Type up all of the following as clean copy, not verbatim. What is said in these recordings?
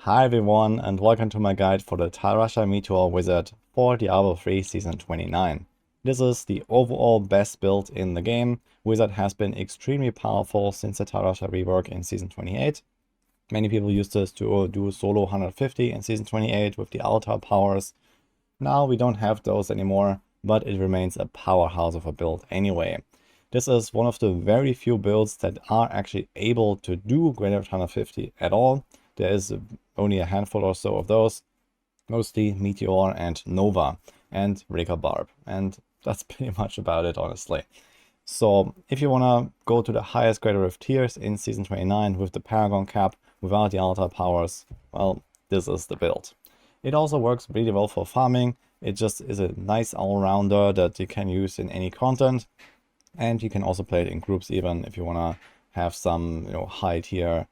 Hi everyone, and welcome to my guide for the Tal Rasha Meteor wizard for Diablo 3 Season 29. This is the overall best build in the game. Wizard has been extremely powerful since the Tal Rasha rework in Season 28. Many people used this to do solo 150 in Season 28 with the altar powers. Now we don't have those anymore, but it remains a powerhouse of a build anyway. This is one of the very few builds that are actually able to do greater than 150 at all. There is only a handful or so of those, mostly Meteor and Nova and Breaker Barb, and that's pretty much about it, honestly. So if you want to go to the highest Greater Rift tiers in Season 29 with the Paragon cap without the altar powers, well, this is the build. It also works really well for farming. It just is a nice all-rounder that you can use in any content, and you can also play it in groups even if you want to have some high tier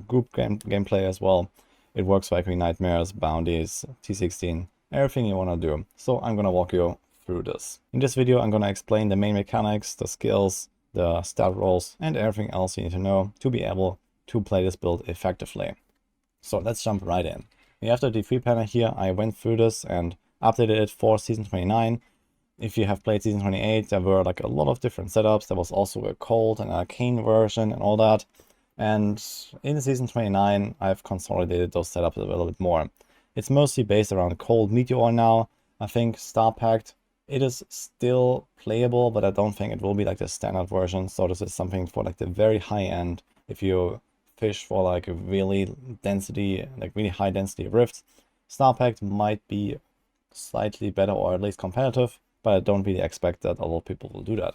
group gameplay as well. It works for Equine Nightmares, Bounties, T16, everything you want to do. So I'm going to walk you through this. In this video I'm going to explain the main mechanics, the skills, the stat rolls, and everything else you need to know to be able to play this build effectively. So let's jump right in. We have the D3 panel here. I went through this and updated it for Season 29. If you have played Season 28, there were like a lot of different setups. There was also a cold and arcane version and all that. And in Season 29, I've consolidated those setups a little bit more. It's mostly based around Cold Meteor now. I think Star Pact, it is still playable, but I don't think it will be like the standard version. So this is something for like the very high end. If you fish for like a really high density rifts, Star Pact might be slightly better or at least competitive, but I don't really expect that a lot of people will do that.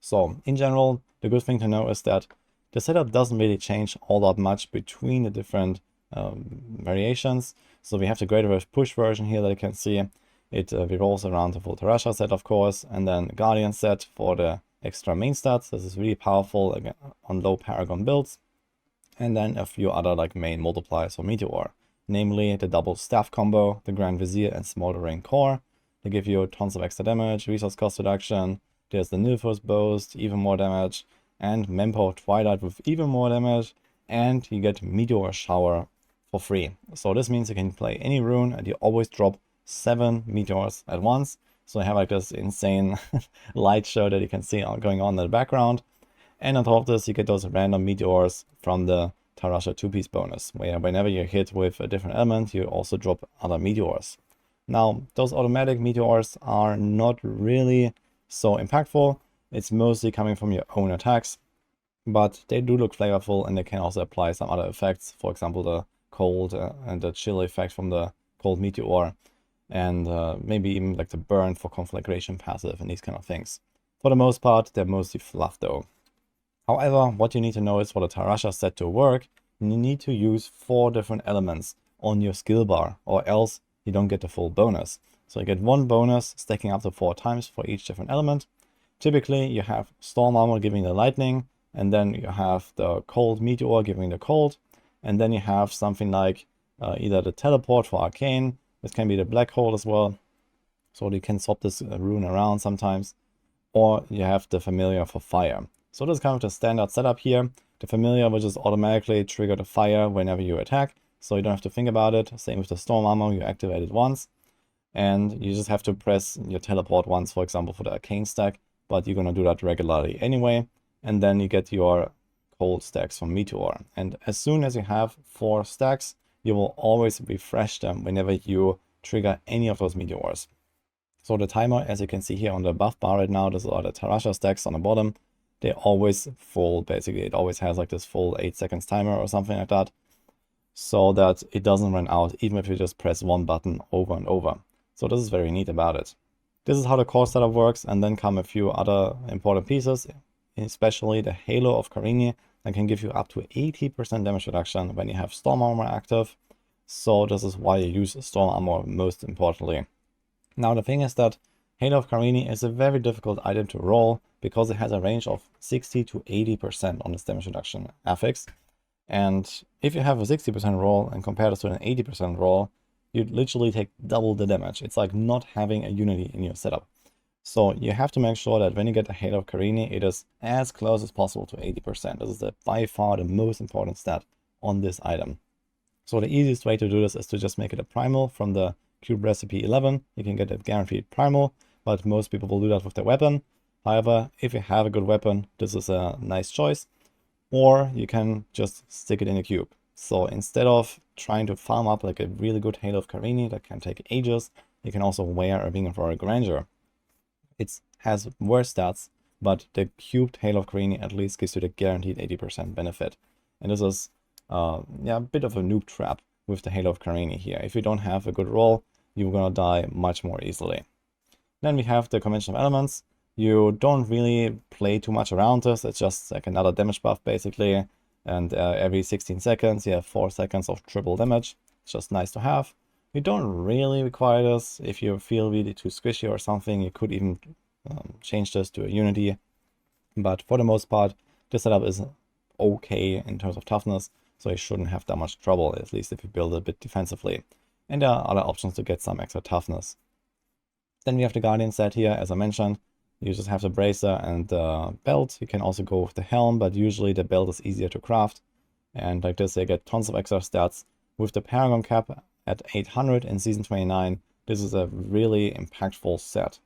So in general, the good thing to know is that the setup doesn't really change all that much between the different variations. So we have the Greater Rift push version here that you can see. It revolves around the full Tal Rasha set, of course, and then Guardian set for the extra main stats. This is really powerful again on low Paragon builds. And then a few other like main multipliers for Meteor, namely the double staff combo, the Grand Vizier and Smoldering Core. They give you tons of extra damage, resource cost reduction. There's the Nilfos Boast, even more damage, and Mempo Twilight with even more damage, and you get Meteor Shower for free. So this means you can play any rune and you always drop 7 meteors at once. So I have like this insane light show that you can see going on in the background. And on top of this, you get those random meteors from the Tal Rasha 2-piece bonus, where whenever you're hit with a different element, you also drop other meteors. Now, those automatic meteors are not really so impactful. It's mostly coming from your own attacks, but they do look flavorful and they can also apply some other effects. For example, the cold and the chill effect from the cold meteor, and maybe even like the burn for conflagration passive and these kind of things. For the most part, they're mostly fluff though. However, what you need to know is for the Tal Rasha set to work, you need to use 4 different elements on your skill bar, or else you don't get the full bonus. So you get 1 bonus stacking up to 4 times for each different element. Typically, you have Storm Armor giving the lightning, and then you have the Cold Meteor giving the cold, and then you have something like either the Teleport for Arcane, this can be the Black Hole as well, so you can swap this rune around sometimes, or you have the Familiar for Fire. So this is kind of the standard setup here. The Familiar will just automatically trigger the fire whenever you attack, so you don't have to think about it. Same with the Storm Armor, you activate it once, and you just have to press your Teleport once, for example, for the Arcane stack, but you're going to do that regularly anyway, and then you get your cold stacks from Meteor. And as soon as you have 4 stacks, you will always refresh them whenever you trigger any of those meteors. So the timer, as you can see here on the buff bar right now, those are the Tal Rasha stacks on the bottom. They're always full, basically. It always has like this full 8 seconds timer or something like that, so that it doesn't run out even if you just press 1 button over and over. So this is very neat about it. This is how the core setup works, and then come a few other important pieces, especially the Halo of Carini that can give you up to 80% damage reduction when you have Storm Armor active. So this is why you use Storm Armor most importantly. Now the thing is that Halo of Carini is a very difficult item to roll because it has a range of 60 to 80% on its damage reduction affix. And if you have a 60% roll and compare this to an 80% roll, you literally take double the damage. It's like not having a unity in your setup. So you have to make sure that when you get a Halo of Carini, it is as close as possible to 80%. This is by far the most important stat on this item. So the easiest way to do this is to just make it a primal from the cube recipe 11. You can get a guaranteed primal, but most people will do that with their weapon. However, if you have a good weapon, this is a nice choice. Or you can just stick it in a cube. So instead of trying to farm up like a really good Halo of Carini that can take ages, you can also wear a Wing of Royal Grandeur. It has worse stats, but the cubed Halo of Carini at least gives you the guaranteed 80% benefit. And this is a bit of a noob trap with the Halo of Carini here. If you don't have a good roll, you're gonna die much more easily. Then we have the Convention of Elements. You don't really play too much around this. It's just like another damage buff basically. And every 16 seconds you have 4 seconds of triple damage. It's just nice to have. You don't really require this. If you feel really too squishy or something, you could even change this to a Unity. But for the most part, this setup is okay in terms of toughness. So you shouldn't have that much trouble, at least if you build a bit defensively. And there are other options to get some extra toughness. Then we have the Guardian set here, as I mentioned. You just have the bracer and the belt. You can also go with the helm, but usually the belt is easier to craft. And like this, you get tons of extra stats. With the Paragon cap at 800 in Season 29, this is a really impactful set.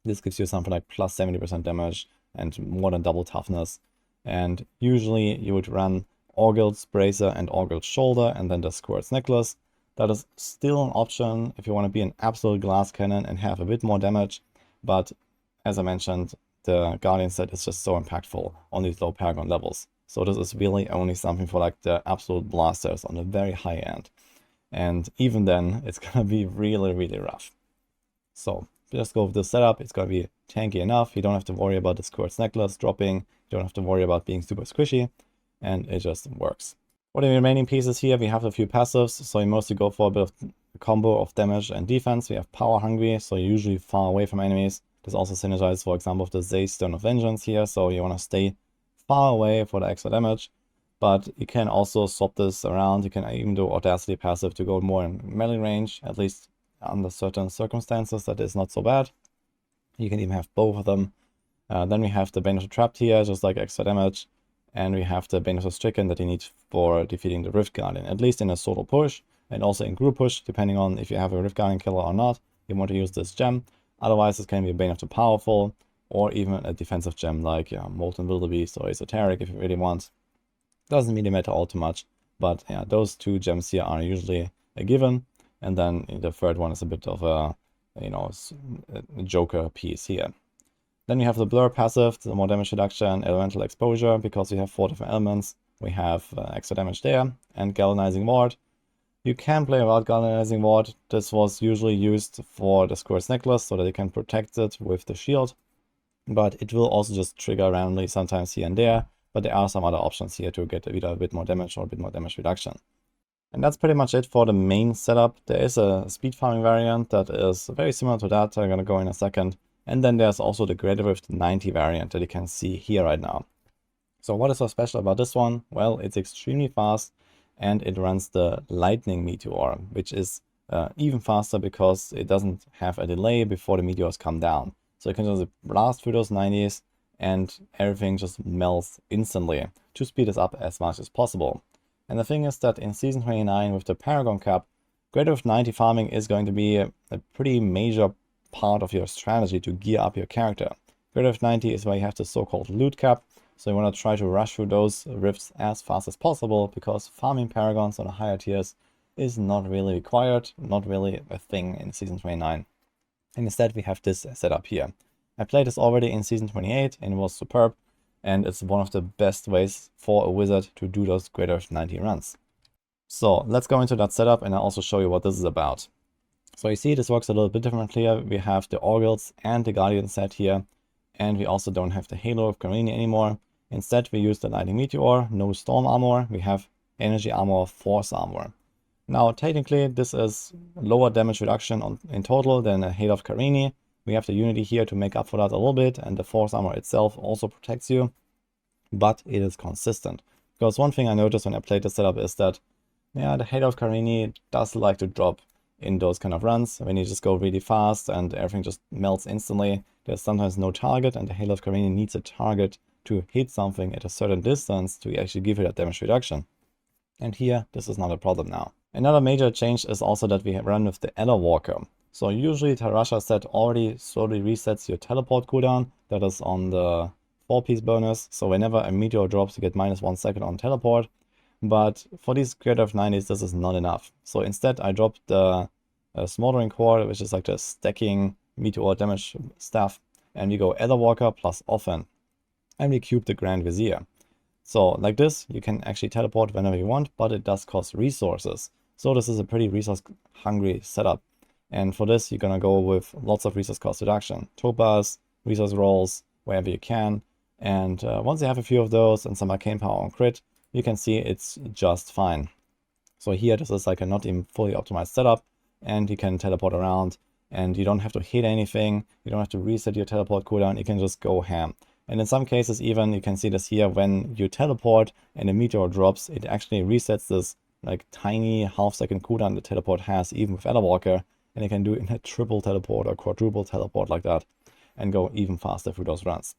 This gives you something like plus 70% damage and more than double toughness. And usually you would run Orgild's bracer and Orgild's shoulder and then the Squirt's necklace. That is still an option if you want to be an absolute glass cannon and have a bit more damage. But as I mentioned, the Guardian set is just so impactful on these low Paragon levels. So this is really only something for like the absolute blasters on the very high end. And even then, it's gonna be really, really rough. So just go with this setup. It's gonna be tanky enough. You don't have to worry about the Squirt's necklace dropping. You don't have to worry about being super squishy. And it just works. For the remaining pieces here, we have a few passives. So you mostly go for a bit of a combo of damage and defense. We have Power Hungry, so you're usually far away from enemies. This also synergizes, for example, with the Zay Stone of Vengeance here, so you want to stay far away for the extra damage. But you can also swap this around. You can even do Audacity passive to go more in melee range, at least under certain circumstances. That is not so bad. You can even have both of them. Then we have the Bane of the Trapped here, just like extra damage. And we have the Bane of the Stricken that you need for defeating the Rift Guardian, at least in a solo push, and also in group push, depending on if you have a Rift Guardian killer or not. You want to use this gem. Otherwise, it can be a Bane of the Powerful, or even a defensive gem like Molten Wildebeest or Esoteric if you really want. Doesn't really matter all too much, but yeah, those two gems here are usually a given. And then the third one is a bit of a, a Joker piece here. Then we have the Blur passive, the more damage reduction, Elemental Exposure, because we have 4 different elements. We have extra damage there, and Galvanizing Ward. You can play without Galvanizing Ward. This was usually used for the Squirt's necklace so that you can protect it with the shield. But it will also just trigger randomly sometimes here and there. But there are some other options here to get either a bit more damage or a bit more damage reduction. And that's pretty much it for the main setup. There is a speed farming variant that is very similar to that. I'm going to go in a second. And then there's also the Greater Rift 90 variant that you can see here right now. So what is so special about this one? Well, it's extremely fast. And it runs the Lightning Meteor, which is even faster because it doesn't have a delay before the meteors come down. So you can just blast through those 90s and everything just melts instantly to speed this up as much as possible. And the thing is that in Season 29 with the Paragon cap, Greater Rift 90 farming is going to be a pretty major part of your strategy to gear up your character. Greater Rift 90 is where you have the so-called loot cap. So you want to try to rush through those rifts as fast as possible because farming Paragons on the higher tiers is not really required, not really a thing in Season 29. And instead we have this setup here. I played this already in Season 28 and it was superb. And it's one of the best ways for a wizard to do those Greater Rift 90 runs. So let's go into that setup and I'll also show you what this is about. So you see this works a little bit differently here. We have the Orgils and the Guardian set here. And we also don't have the Halo of Carini anymore. Instead, we use the Lightning Meteor, no Storm Armor. We have Energy Armor, Force Armor. Now, technically, this is lower damage reduction in total than a Halo of Carini. We have the Unity here to make up for that a little bit, and the Force Armor itself also protects you. But it is consistent. Because one thing I noticed when I played this setup is that, yeah, the Halo of Carini does like to drop in those kind of runs. When you just go really fast and everything just melts instantly, there's sometimes no target, and the Halo of Carini needs a target to hit something at a certain distance to actually give it that damage reduction. And here, this is not a problem now. Another major change is also that we run with the Ella Walker. So usually Tal Rasha set already slowly resets your teleport cooldown. That is on the 4-piece bonus. So whenever a meteor drops, you get -1 second on teleport. But for these creative 90s, this is not enough. So instead, I dropped the Smoldering Core, which is like the stacking meteor damage stuff. And we go Ella Walker plus Often. And we cube the Grand Vizier. So like this, you can actually teleport whenever you want, but it does cost resources. So this is a pretty resource hungry setup. And for this, you're gonna go with lots of resource cost reduction. Topaz, resource rolls, wherever you can. And once you have a few of those and some arcane power on crit, you can see it's just fine. So here, this is like a not even fully optimized setup, and you can teleport around, and you don't have to hit anything. You don't have to reset your teleport cooldown. You can just go ham. And in some cases even, you can see this here, when you teleport and a meteor drops, it actually resets this like tiny half-second cooldown the teleport has, even with Ella Walker, and you can do it in a triple teleport or quadruple teleport like that, and go even faster through those runs.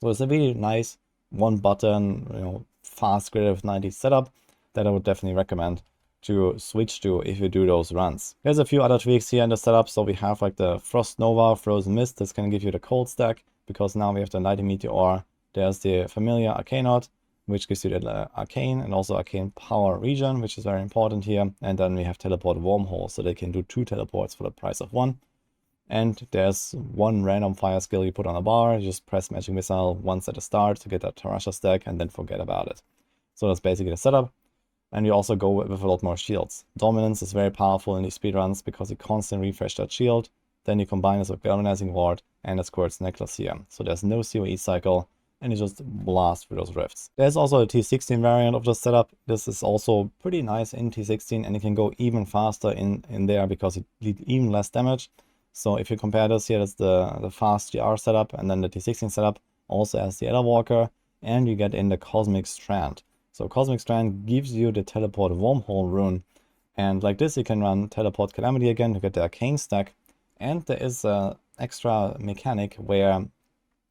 So it's a really nice one button, fast creative 90 setup that I would definitely recommend to switch to if you do those runs. There's a few other tweaks here in the setup. So we have like the Frost Nova, Frozen Mist. This can give you the cold stack, because now we have the Lightning Meteor. There's the familiar Arcanaut, which gives you the Arcane and also Arcane Power region, which is very important here. And then we have Teleport Wormhole, so they can do 2 teleports for the price of 1. And there's one random fire skill you put on a bar. You just press Magic Missile once at the start to get that Tal Rasha stack, and then forget about it. So that's basically the setup. And you also go with a lot more shields. Dominance is very powerful in these speedruns because you constantly refresh that shield. Then you combine this with Galvanizing Ward and a Squirt's Necklace here. So there's no COE cycle, and you just blast through those rifts. There's also a T16 variant of the setup. This is also pretty nice in T16, and you can go even faster in there because it did even less damage. So if you compare this here, that's the fast GR setup, and then the T16 setup also has the Ella Walker, and you get in the Cosmic Strand. So Cosmic Strand gives you the Teleport Wormhole rune, and like this you can run Teleport Calamity again to get the Arcane stack. And there is an extra mechanic where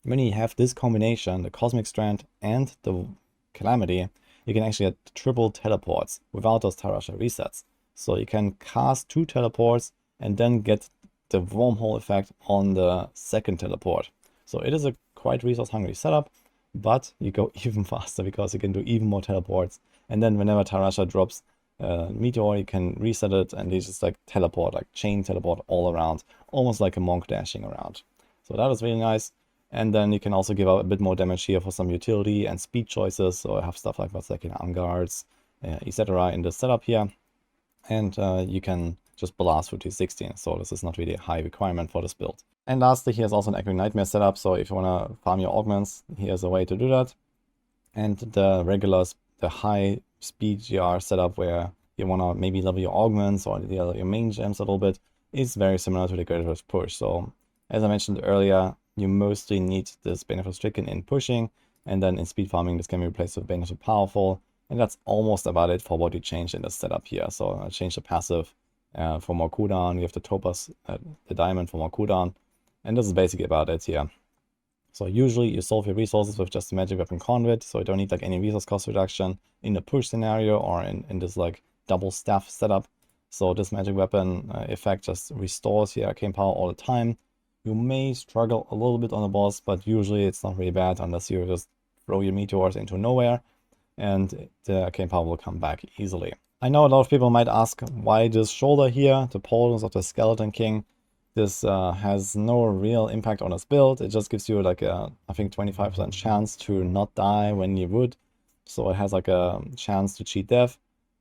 when you have this combination, the Cosmic Strand and the Calamity, you can actually get triple teleports without those Tal Rasha resets. So you can cast 2 teleports and then get the wormhole effect on the second teleport. So it is a quite resource hungry setup, but you go even faster because you can do even more teleports. And then whenever Tal Rasha drops Meteor, you can reset it, and they just like teleport, like chain teleport all around, almost like a monk dashing around. So that is really nice. And then you can also give out a bit more damage here for some utility and speed choices. So I have stuff like what's like in arm guards, etc. in the setup here. And you can just blast through T16. So this is not really a high requirement for this build. And lastly, here's also an Echoing Nightmare setup. So if you want to farm your augments, here's a way to do that. And the regulars, the high speed GR setup where you want to maybe level your augments or your main gems a little bit, is very similar to the Greater Push. So as I mentioned earlier, you mostly need this Bane of Stricken in pushing, and then in speed farming this can be replaced with Bane of Powerful, and that's almost about it for what you change in the setup here. So I changed the passive for more cooldown. You have the Topaz, the Diamond for more cooldown, and this is basically about it here. So usually you solve your resources with just a Magic Weapon Conduit, so you don't need like any resource cost reduction in the push scenario or in this like double staff setup. So this Magic Weapon effect just restores your arcane power all the time. You may struggle a little bit on the boss, but usually it's not really bad unless you just throw your meteors into nowhere, and the arcane power will come back easily. I know a lot of people might ask why this shoulder here, the Pauldrons of the Skeleton King. This has no real impact on this build. It just gives you like a, I think 25% chance to not die when you would. So it has like a chance to cheat death.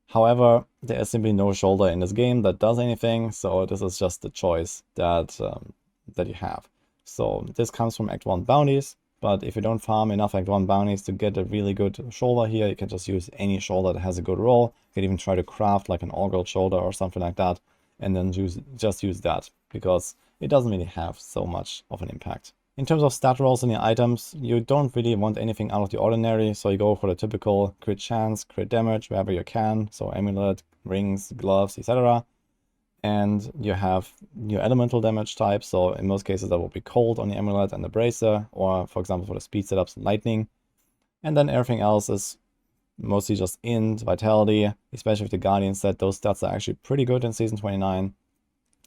However, there is simply no shoulder in this game that does anything. So this is just the choice that you have. So this comes from Act 1 bounties. But if you don't farm enough Act 1 bounties to get a really good shoulder here, you can just use any shoulder that has a good roll. You can even try to craft like an Augural shoulder or something like that, and then just use that, because it doesn't really have so much of an impact. In terms of stat rolls in your items, you don't really want anything out of the ordinary, so you go for the typical crit chance, crit damage wherever you can, so amulet, rings, gloves, etc. And you have your elemental damage type, so in most cases that will be cold on the amulet and the bracer, or for example for the speed setups, lightning. And then everything else is mostly just int, vitality, especially with the Guardian set. Those stats are actually pretty good in Season 29. You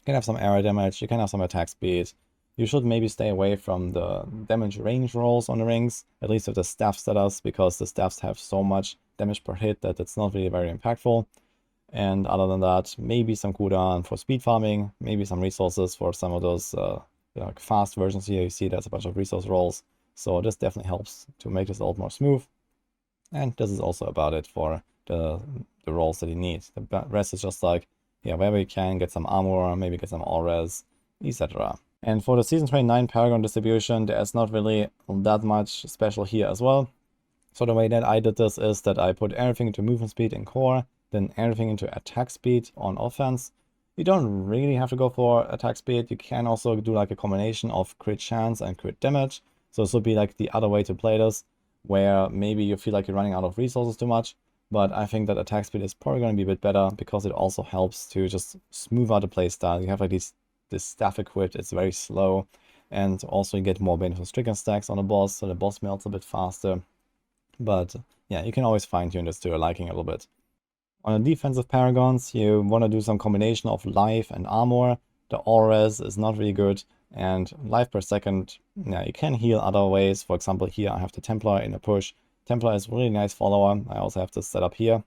can have some area damage, you can have some attack speed. You should maybe stay away from the damage range rolls on the rings, at least with the staff setups, because the staffs have so much damage per hit that it's not really very impactful. And other than that, maybe some cooldown for speed farming, maybe some resources for some of those like fast versions here. You see there's a bunch of resource rolls, so this definitely helps to make this a lot more smooth. And this is also about it for the rolls that you need. The rest is just like, yeah, wherever you can, get some armor, maybe get some all-res, etc. And for the Season 29 Paragon distribution, there's not really that much special here as well. So the way that I did this is that I put everything into movement speed in core, then everything into attack speed on offense. You don't really have to go for attack speed. You can also do like a combination of crit chance and crit damage. So this would be like the other way to play this, where maybe you feel like you're running out of resources too much. But I think that attack speed is probably going to be a bit better because it also helps to just smooth out the playstyle. You have like this staff equipped, it's very slow. And also you get more benefit stricken stacks on the boss, so the boss melts a bit faster. But yeah, you can always fine-tune this to your liking a little bit. On the defensive Paragons, you want to do some combination of life and armor. The all-res is not really good, and life per second, yeah, you can heal other ways. For example, here I have the Templar in a push. Templar is a really nice follower. I also have this set up here.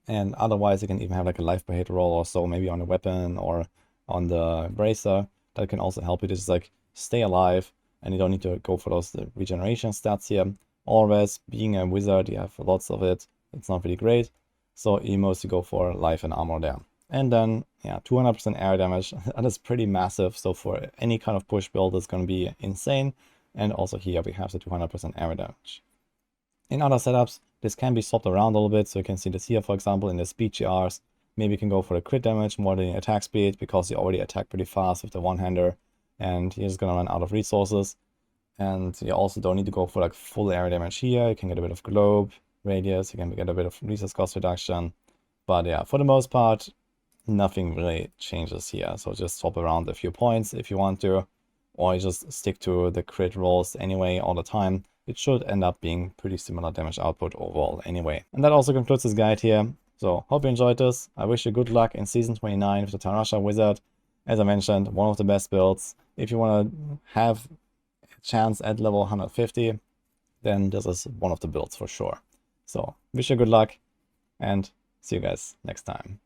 And otherwise, you can even have like a life per hit roll or so, maybe on a weapon or on the bracer. That can also help you to just like stay alive, and you don't need to go for those regeneration stats here. All-res, being a wizard, you have lots of it. It's not really great. So you mostly go for life and armor there. And then, yeah, 200% area damage. That is pretty massive. So for any kind of push build, it's going to be insane. And also here we have the 200% area damage. In other setups, this can be swapped around a little bit. So you can see this here, for example, in the speed GRs. Maybe you can go for the crit damage more than the attack speed because you already attack pretty fast with the one-hander. And you're just going to run out of resources. And you also don't need to go for like full area damage here. You can get a bit of globe radius, you can get a bit of resource cost reduction. But yeah, for the most part, nothing really changes here. So just swap around a few points if you want to, or you just stick to the crit rolls anyway all the time. It should end up being pretty similar damage output overall anyway. And that also concludes this guide here. So hope you enjoyed this. I wish you good luck in Season 29 with the Tal Rasha Wizard. As I mentioned, one of the best builds. If you want to have chance at level 150, then this is one of the builds for sure. So wish you good luck and see you guys next time.